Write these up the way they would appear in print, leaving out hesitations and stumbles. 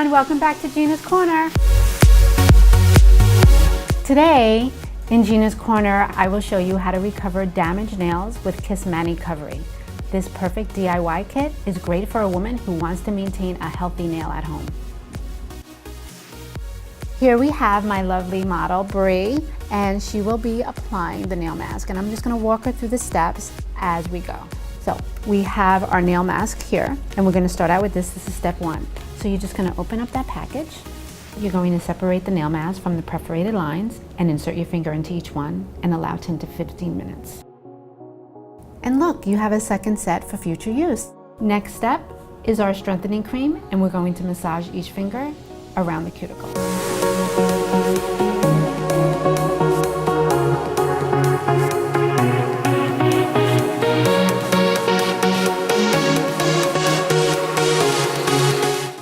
everyone, welcome back to Gina's Corner. Today in Gina's Corner, I will show you how to recover damaged nails with Kiss Manicuring. This perfect DIY kit is great for a woman who wants to maintain a healthy nail at home. Here we have my lovely model, Bree, and she will be applying the nail mask, and I'm just gonna walk her through the steps as we go. So we have our nail mask here, and we're gonna start out with this. This is step one. So you're just gonna open up that package. You're going to separate the nail mask from the perforated lines and insert your finger into each one and allow 10 to 15 minutes. And look, you have a second set for future use. Next step is our strengthening cream, and we're going to massage each finger around the cuticle.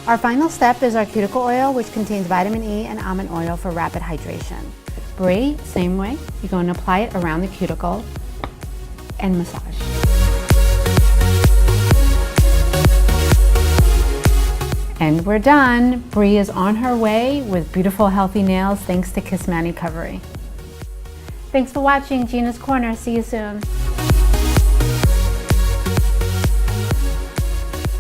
Our final step is our cuticle oil, which contains vitamin E and almond oil for rapid hydration. Bree, same way, you're going to apply it around the cuticle and massage. And we're done. Bree is on her way with beautiful, healthy nails thanks to Kiss Manicuring. Thanks for watching Gina's Corner. See you soon.